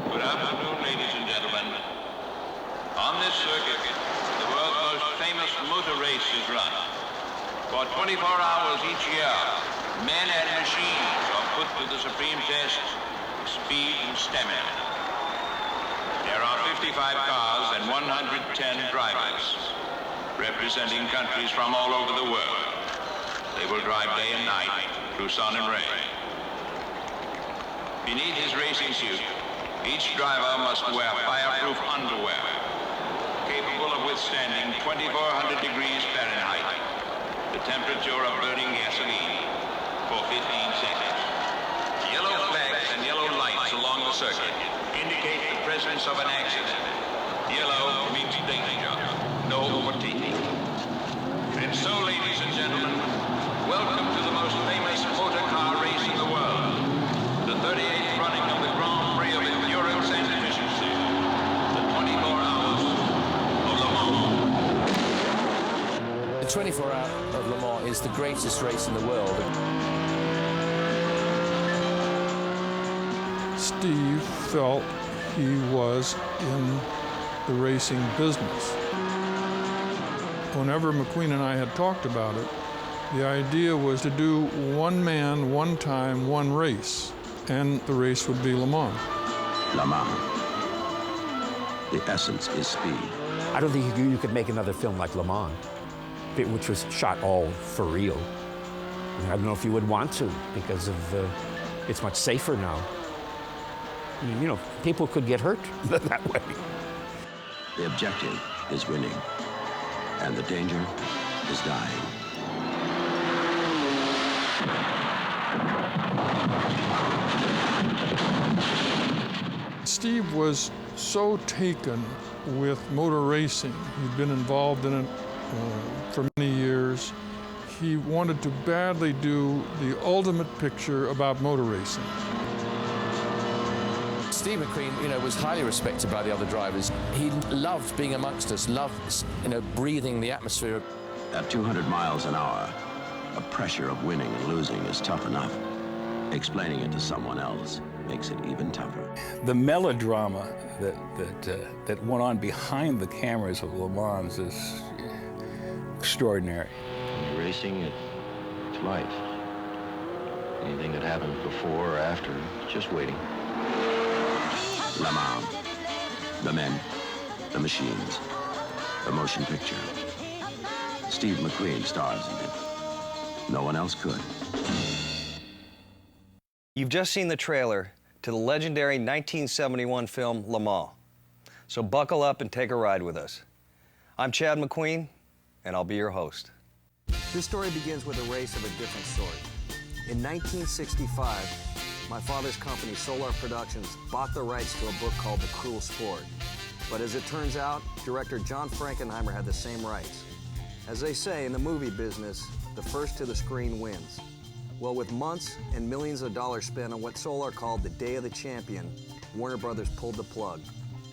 Good afternoon, ladies and gentlemen. On this circuit, the world's most famous motor race is run. For 24 hours each year, men and machines are put to the supreme test, speed and stamina. There are 55 cars and 110 drivers, representing countries from all over the world. They will drive day and night through sun and rain. Beneath his racing suit, each driver must wear fireproof underwear, capable of withstanding 2,400 degrees Fahrenheit, the temperature of burning gasoline, for 15 seconds. Yellow flags and yellow lights along the circuit indicate the presence of an accident. Yellow means danger, no overtaking. And so, ladies and gentlemen, welcome to the most famous motor car race in the world, the 38th running of the Grand Prix of Endurance and Efficiency, the 24 Hours of Le Mans. The 24 Hour of Le Mans is the greatest race in the world. Steve felt he was in the racing business. Whenever McQueen and I had talked about it, the idea was to do one man, one time, one race, and the race would be Le Mans. Le Mans. The essence is speed. I don't think you could make another film like Le Mans, which was shot all for real. I don't know if you would want to, because of it's much safer now. You know, people could get hurt that way. The objective is winning, and the danger is dying. Steve was so taken with motor racing. He'd been involved in it for many years. He wanted to badly do the ultimate picture about motor racing. Steve McQueen, was highly respected by the other drivers. He loved being amongst us, loved, breathing the atmosphere. At 200 miles an hour, the pressure of winning and losing is tough enough. Explaining it to someone else makes it even tougher. The melodrama that went on behind the cameras of Le Mans is extraordinary. When you're racing, it's life. Anything that happens before or after, it's just waiting. Le Mans. The men, the machines, the motion picture. Steve McQueen stars in it. No one else could. You've just seen the trailer to the legendary 1971 film Le Mans. So buckle up and take a ride with us. I'm Chad McQueen, and I'll be your host. This story begins with a race of a different sort. In 1965, my father's company, Solar Productions, bought the rights to a book called The Cruel Sport. But as it turns out, director John Frankenheimer had the same rights. As they say in the movie business, the first to the screen wins. Well, with months and millions of dollars spent on what Solar called the Day of the Champion, Warner Brothers pulled the plug.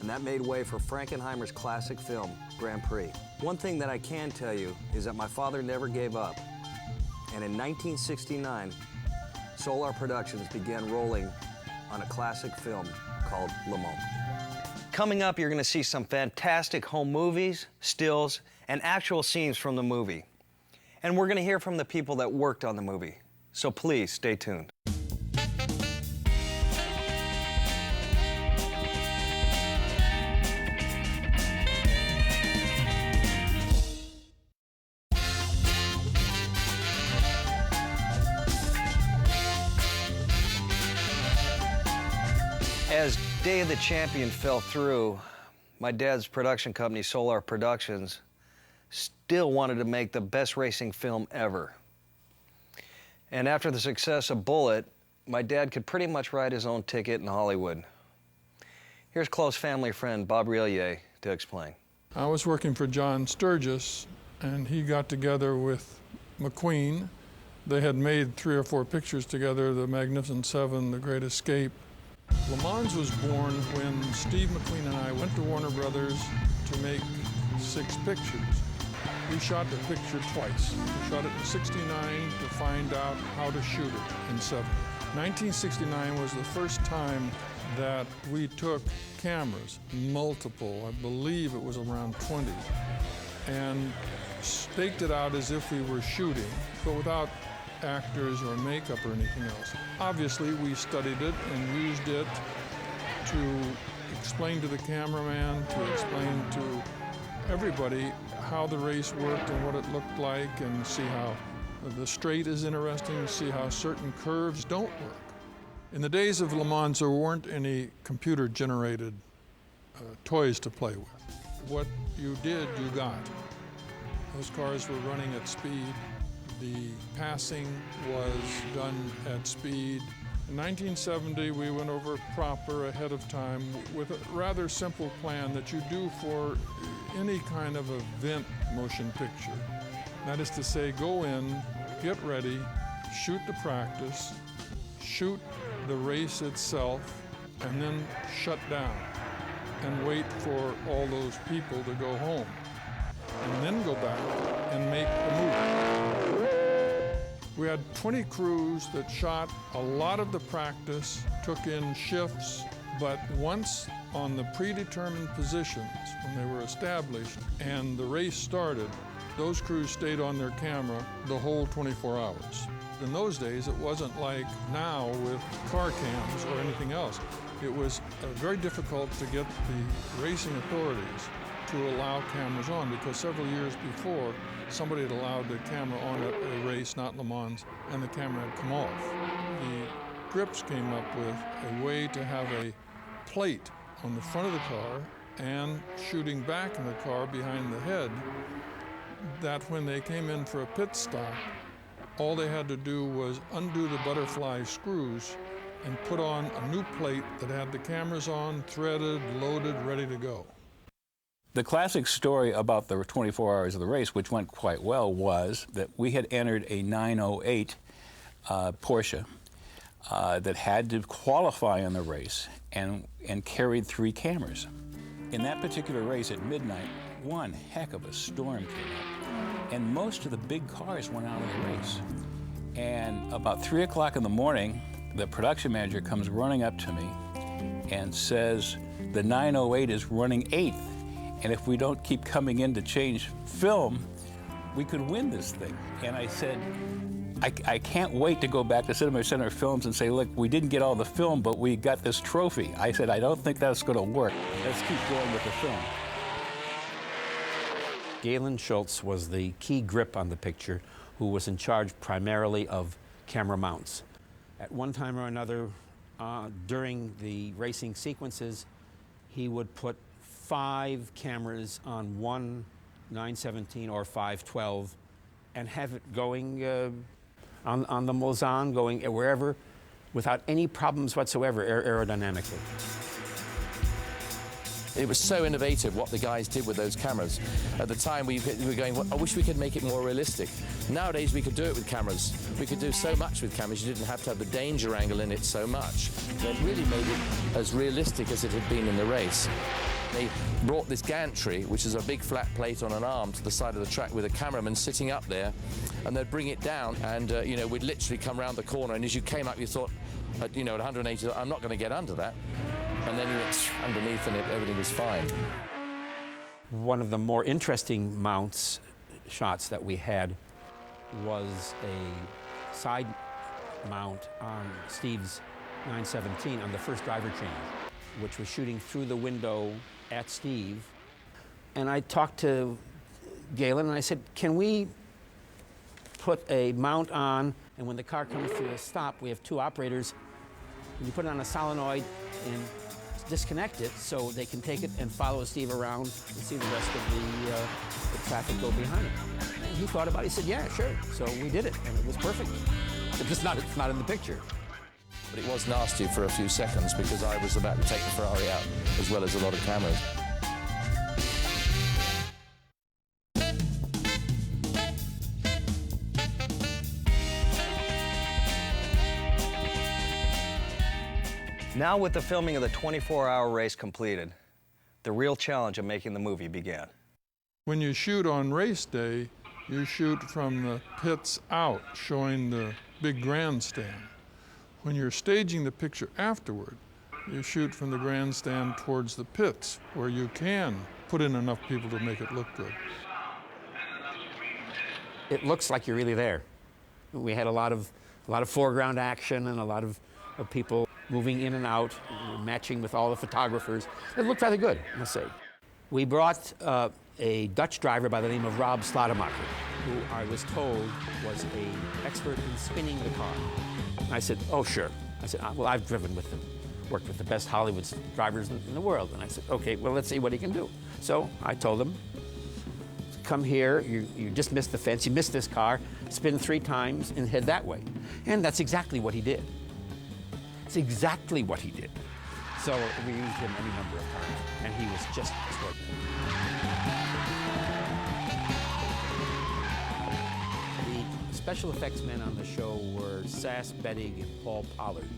And that made way for Frankenheimer's classic film, Grand Prix. One thing that I can tell you is that my father never gave up. And in 1969, Solar Productions began rolling on a classic film called Le Mans. Coming up, you're going to see some fantastic home movies, stills, and actual scenes from the movie. And we're going to hear from the people that worked on the movie. So please stay tuned. As Day of the Champion fell through, my dad's production company, Solar Productions, still wanted to make the best racing film ever. And after the success of Bullitt, my dad could pretty much write his own ticket in Hollywood. Here's close family friend Bob Relier to explain. I was working for John Sturgis, and he got together with McQueen. They had made 3 or 4 pictures together, The Magnificent Seven, The Great Escape. Le Mans was born when Steve McQueen and I went to Warner Brothers to make 6 pictures. We shot the picture twice. We shot it in '69 to find out how to shoot it in '70. 1969 was the first time that we took cameras, multiple, I believe it was around 20, and staked it out as if we were shooting, but without actors or makeup or anything else. Obviously, we studied it and used it to explain to the cameraman, to explain to everybody how the race worked and what it looked like, and see how the straight is interesting, see how certain curves don't work. In the days of Le Mans, there weren't any computer-generated toys to play with. What you did, you got. Those cars were running at speed. The passing was done at speed. In 1970, we went over proper ahead of time with a rather simple plan that you do for any kind of event motion picture. That is to say, go in, get ready, shoot the practice, shoot the race itself, and then shut down and wait for all those people to go home, and then go back and make the movie. We had 20 crews that shot a lot of the practice, took in shifts, but once on the predetermined positions, when they were established and the race started, those crews stayed on their camera the whole 24 hours. In those days, it wasn't like now with car cams or anything else. It was very difficult to get the racing authorities to allow cameras on, because several years before, somebody had allowed the camera on at a race, not Le Mans, and the camera had come off. The grips came up with a way to have a plate on the front of the car and shooting back in the car behind the head, that when they came in for a pit stop, all they had to do was undo the butterfly screws and put on a new plate that had the cameras on, threaded, loaded, ready to go. The classic story about the 24 hours of the race, which went quite well, was that we had entered a 908 Porsche that had to qualify in the race and carried 3 cameras. In that particular race at midnight, one heck of a storm came up, and most of the big cars went out of the race. And about 3 o'clock in the morning, the production manager comes running up to me and says, the 908 is running 8th. And if we don't keep coming in to change film, we could win this thing. And I said, I can't wait to go back to Cinema Center Films and say, look, we didn't get all the film, but we got this trophy. I said, I don't think that's going to work. Let's keep going with the film. Galen Schultz was the key grip on the picture, who was in charge primarily of camera mounts. At one time or another, during the racing sequences, he would put 5 cameras on one 917 or 512 and have it going on the Mulsanne, going wherever, without any problems whatsoever aerodynamically. It was so innovative what the guys did with those cameras. At the time, we were going, well, I wish we could make it more realistic. Nowadays, we could do it with cameras. We could do so much with cameras. You didn't have to have the danger angle in it so much. They really made it as realistic as it had been in the race. They brought this gantry, which is a big flat plate on an arm, to the side of the track with a cameraman sitting up there, and they'd bring it down, and you know, we'd literally come around the corner, and as you came up, you thought, you know, at 180, I'm not going to get under that. And then you went underneath and everything was fine. One of the more interesting mounts shots that we had was a side mount on Steve's 917 on the first driver change, which was shooting through the window at Steve. And I talked to Galen and I said, can we put a mount on, and when the car comes to a stop, we have 2 operators, and you put it on a solenoid and disconnect it so they can take it and follow Steve around and see the rest of the traffic go behind it. And he thought about it, he said, yeah, sure. So we did it, and it was perfect. It's not in the picture. But it was nasty for a few seconds because I was about to take the Ferrari out, as well as a lot of cameras. Now, with the filming of the 24-hour race completed, the real challenge of making the movie began. When you shoot on race day, you shoot from the pits out, showing the big grandstand. When you're staging the picture afterward, You shoot from the grandstand towards the pits, where you can put in enough people to make it look good. It looks like you're really there. We had a lot of foreground action and a lot of people moving in and out, matching with all the photographers. It looked rather good, I must say. We brought a Dutch driver by the name of Rob Slotemacher, who I was told was an expert in spinning the car. I said, oh, sure. I said, well, I've driven with them, worked with the best Hollywood drivers in the world. And I said, okay, well, let's see what he can do. So I told him, come here, you just missed the fence, you missed this car, spin 3 times and head that way. And that's exactly what he did. It's exactly what he did. So we used him any number of times, and he was just extraordinary. The special effects men on the show were Sass Bettig and Paul Pollard,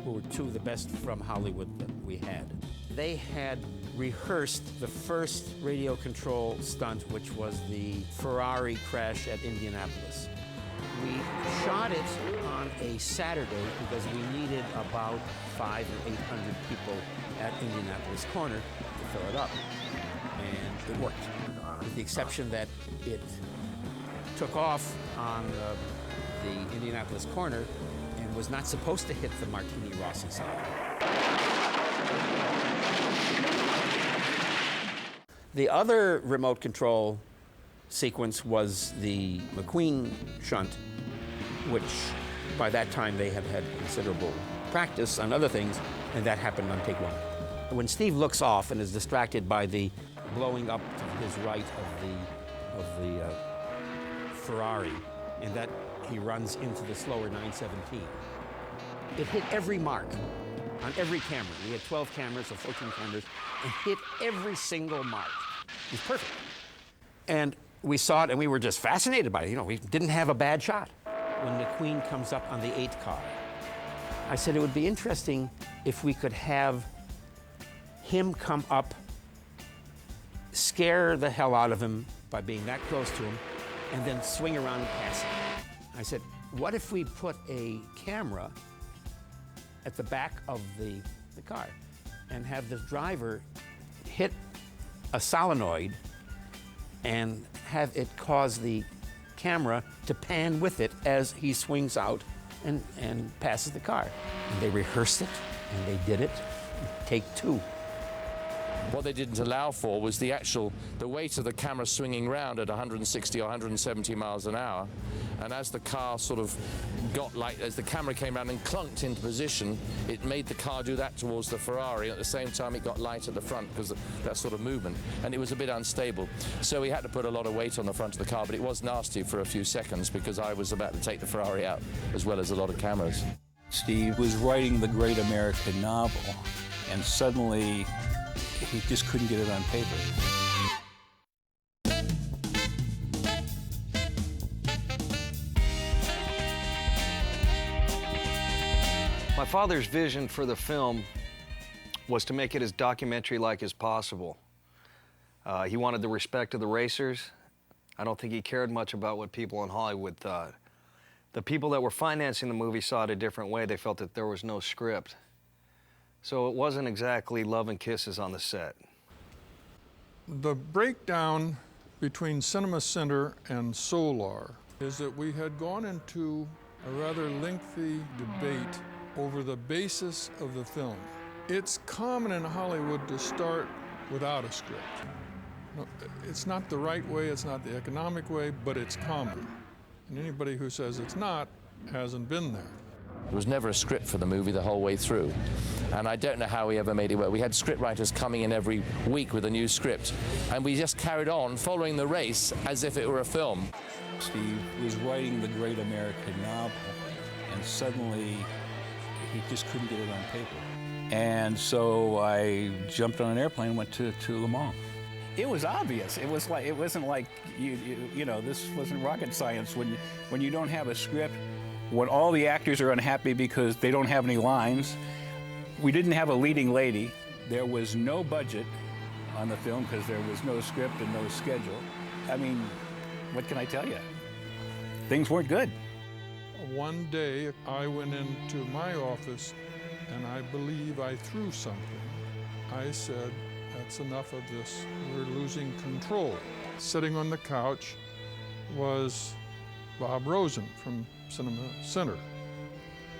who were 2 of the best from Hollywood that we had. They had rehearsed the first radio control stunt, which was the Ferrari crash at Indianapolis. We shot it on a Saturday because we needed about 500 or 800 people at Indianapolis Corner to fill it up. And it worked, with the exception that it took off on the Indianapolis Corner and was not supposed to hit the Martini Rossi side. The other remote control sequence was the McQueen shunt, which by that time they had had considerable practice on other things, and that happened on take 1. When Steve looks off and is distracted by the blowing up to his right of the Ferrari, and that he runs into the slower 917, it hit every mark on every camera. We had 12 cameras or 14 cameras, and hit every single mark. It was perfect. And we saw it, and we were just fascinated by it. You know, we didn't have a bad shot. When McQueen comes up on the 8 car, I said it would be interesting if we could have him come up, scare the hell out of him by being that close to him, and then swing around and pass him. I said, what if we put a camera at the back of the car and have the driver hit a solenoid and have it cause the camera to pan with it as he swings out and passes the car. And they rehearsed it, and they did it, take 2. What they didn't allow for was the weight of the camera swinging round at 160 or 170 miles an hour. And as the car sort of as the camera came around and clunked into position, it made the car do that towards the Ferrari. At the same time, it got light at the front because of that sort of movement. And it was a bit unstable. So we had to put a lot of weight on the front of the car, but it was nasty for a few seconds because I was about to take the Ferrari out, as well as a lot of cameras. Steve was writing the great American novel, and suddenly he just couldn't get it on paper. My father's vision for the film was to make it as documentary-like as possible. He wanted the respect of the racers. I don't think he cared much about what people in Hollywood thought. The people that were financing the movie saw it a different way. They felt that there was no script. So it wasn't exactly love and kisses on the set. The breakdown between Cinema Center and Solar is that we had gone into a rather lengthy debate over the basis of the film. It's common in Hollywood to start without a script. No, it's not the right way, it's not the economic way, but it's common. And anybody who says it's not hasn't been there. There was never a script for the movie the whole way through. And I don't know how we ever made it work. We had script writers coming in every week with a new script. And we just carried on following the race as if it were a film. Steve was writing the great American novel, and suddenly he just couldn't get it on paper. And so I jumped on an airplane and went to Le Mans. It was obvious. It wasn't like you know, this wasn't rocket science. When you don't have a script, when all the actors are unhappy because they don't have any lines. We didn't have a leading lady. There was no budget on the film because there was no script and no schedule. I mean, what can I tell you? Things weren't good. One day, I went into my office and I believe I threw something. I said, that's enough of this, we're losing control. Sitting on the couch was Bob Rosen from Cinema Center,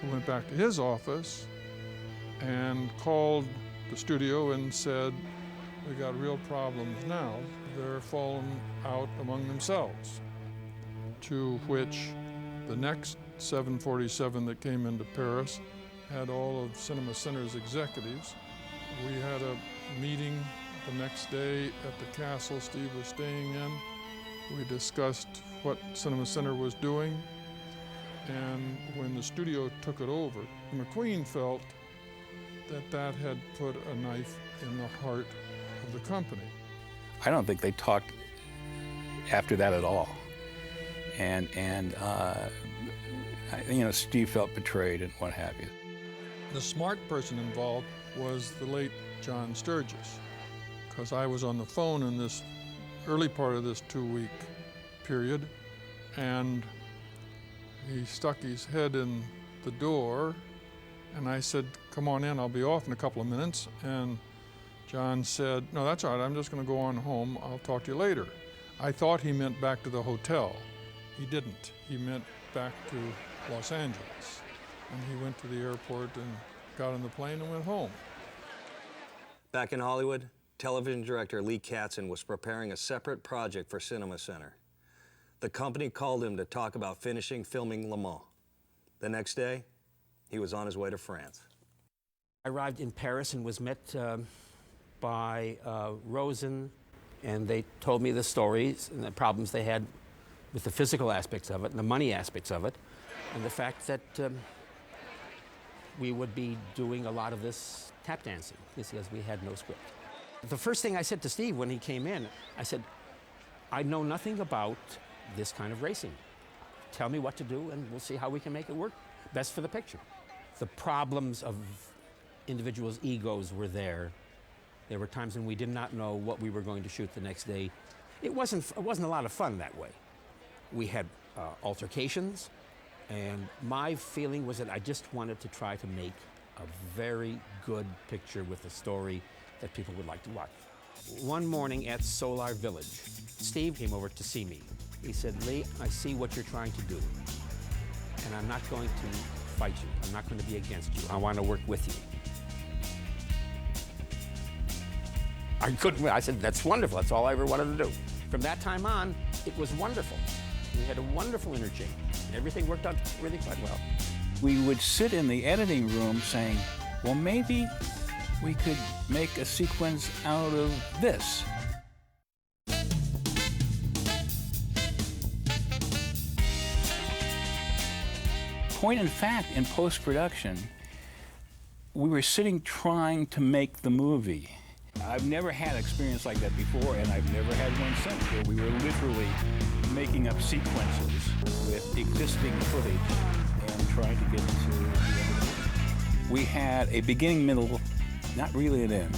who went back to his office and called the studio and said, we got real problems now. They're falling out among themselves. To which the next 747 that came into Paris had all of Cinema Center's executives. We had a meeting the next day at the castle Steve was staying in. We discussed what Cinema Center was doing, and when the studio took it over, McQueen felt that that had put a knife in the heart of the company. I don't think they talked after that at all. And you know, Steve felt betrayed and what have you. The smart person involved was the late John Sturgis, because I was on the phone in this early part of this 2-week period, and he stuck his head in the door, and I said, come on in, I'll be off in a couple of minutes. And John said, no, that's all right, I'm just going to go on home, I'll talk to you later. I thought he meant back to the hotel. He didn't. He meant back to Los Angeles. And he went to the airport and got on the plane and went home. Back in Hollywood, television director Lee Katzin was preparing a separate project for Cinema Center. The company called him to talk about finishing filming Le Mans. The next day, he was on his way to France. I arrived in Paris and was met by Rosen, and they told me the stories and the problems they had with the physical aspects of it and the money aspects of it, and the fact that we would be doing a lot of this tap dancing because we had no script. The first thing I said to Steve when he came in, I said, I know nothing about this kind of racing. Tell me what to do and we'll see how we can make it work best for the picture. The problems of individuals' egos were there. There were times when we did not know what we were going to shoot the next day. It wasn't a lot of fun that way. We had altercations, and my feeling was that I just wanted to try to make a very good picture with a story that people would like to watch. One morning at Solar Village, Steve came over to see me. He said, Lee, I see what you're trying to do, and I'm not going to fight you. I'm not going to be against you. I want to work with you. I said, that's wonderful. That's all I ever wanted to do. From that time on, it was wonderful. We had a wonderful interchange. Everything worked out really quite well. We would sit in the editing room saying, well, maybe we could make a sequence out of this. Point in fact, in post-production, we were sitting trying to make the movie. I've never had an experience like that before, and I've never had one since, where we were literally making up sequences with existing footage and trying to get to the end of the movie. We had a beginning, middle, not really an end.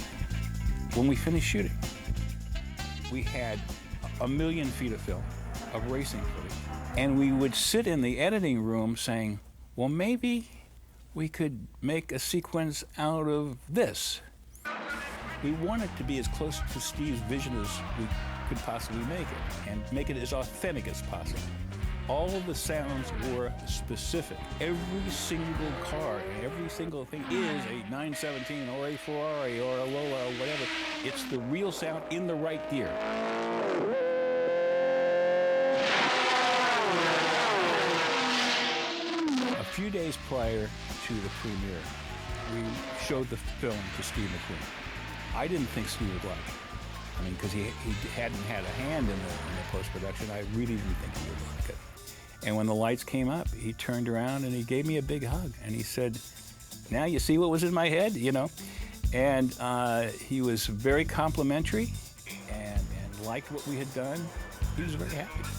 When we finished shooting, we had 1 million feet of film of racing footage. And we would sit in the editing room saying, well, maybe we could make a sequence out of this. We wanted to be as close to Steve's vision as we could possibly make it, and make it as authentic as possible. All of the sounds were specific. Every single car and every single thing is a 917 or a Ferrari or a Lola or whatever. It's the real sound in the right gear. A few days prior to the premiere, we showed the film to Steve McQueen. I didn't think Steve would like it. I mean, because he hadn't had a hand in the post-production. I really didn't think he would like it. And when the lights came up, he turned around and he gave me a big hug. And he said, now you see what was in my head, you know? And he was very complimentary and liked what we had done. He was very happy.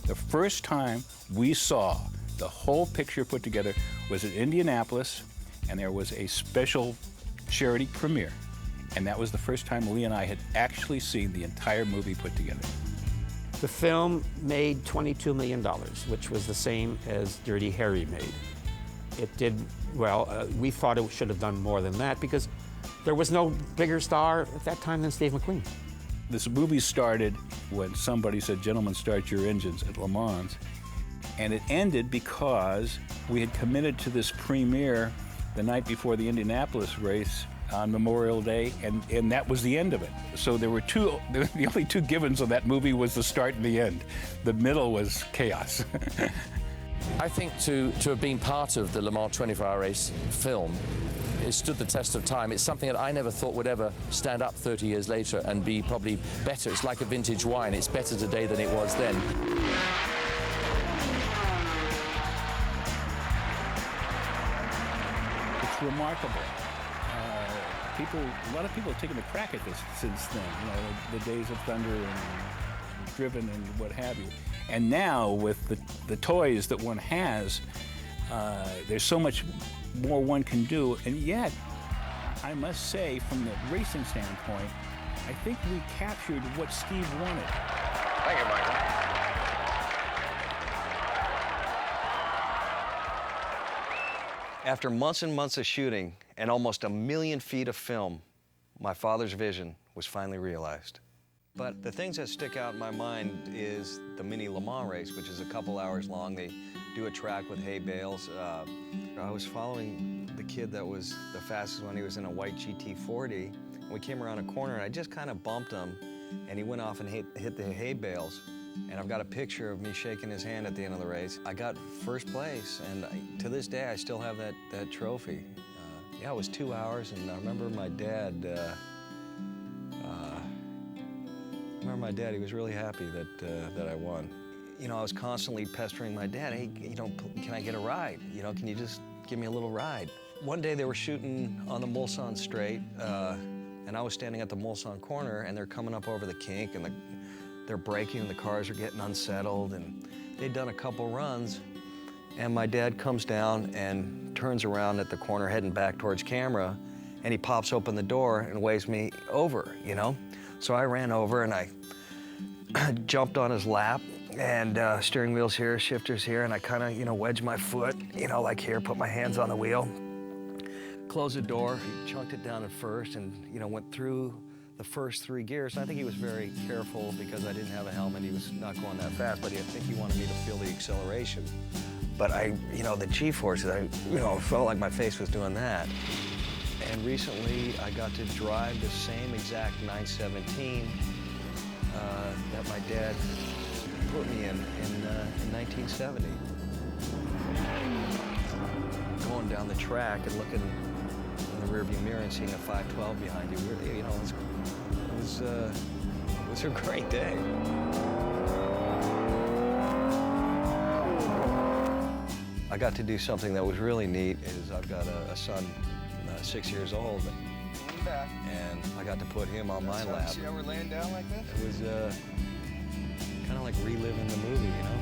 The first time we saw the whole picture put together was in Indianapolis, and there was a special charity premiere. And that was the first time Lee and I had actually seen the entire movie put together. The film made $22 million, which was the same as Dirty Harry made. It did well. We thought it should have done more than that because there was no bigger star at that time than Steve McQueen. This movie started when somebody said, "Gentlemen, start your engines" at Le Mans. And it ended because we had committed to this premiere the night before the Indianapolis race on Memorial Day, and that was the end of it. So there were the only two givens of that movie was the start and the end. The middle was chaos. I think to have been part of the Le Mans 24-hour race film, it stood the test of time. It's something that I never thought would ever stand up 30 years later and be probably better. It's like a vintage wine. It's better today than it was then. It's remarkable. A lot of people have taken a crack at this since then. You know, the days of Thunder and Driven and what have you. And now with the toys that one has, there's so much more one can do. And yet, I must say, from the racing standpoint, I think we captured what Steve wanted. Thank you, Michael. After months and months of shooting and almost 1 million feet of film, my father's vision was finally realized. But the things that stick out in my mind is the mini Le Mans race, which is a couple hours long. They do a track with hay bales. I was following the kid that was the fastest one. He was in a white GT40. And we came around a corner and I just kind of bumped him and he went off and hit the hay bales. And I've got a picture of me shaking his hand at the end of the race. I got first place, and to this day, I still have that trophy. Yeah, it was 2 hours, and I remember my dad, he was really happy that I won. You know, I was constantly pestering my dad, hey, you know, can I get a ride? You know, can you just give me a little ride? One day they were shooting on the Mulsanne Straight, and I was standing at the Mulsanne corner, and they're coming up over the kink, and they're braking, and the cars are getting unsettled, and they'd done a couple runs, and my dad comes down and turns around at the corner heading back towards camera, and he pops open the door and waves me over, you know? So I ran over and I jumped on his lap, and steering wheel's here, shifter's here, and I kind of, you know, wedged my foot, you know, like here, put my hands on the wheel, closed the door, he chunked it down at first and, you know, went through the first 3 gears. I think he was very careful because I didn't have a helmet. He was not going that fast, but I think he wanted me to feel the acceleration. But you know, the G-forces, you know, felt like my face was doing that. And recently, I got to drive the same exact 917 that my dad put me in 1970. Going down the track and looking in the rearview mirror and seeing a 512 behind you, you know, it was a great day. I got to do something that was really neat. Is I've got a son, 6 years old, and I got to put him on my lap. See how we're laying down like this? It was kind of like reliving the movie, you know?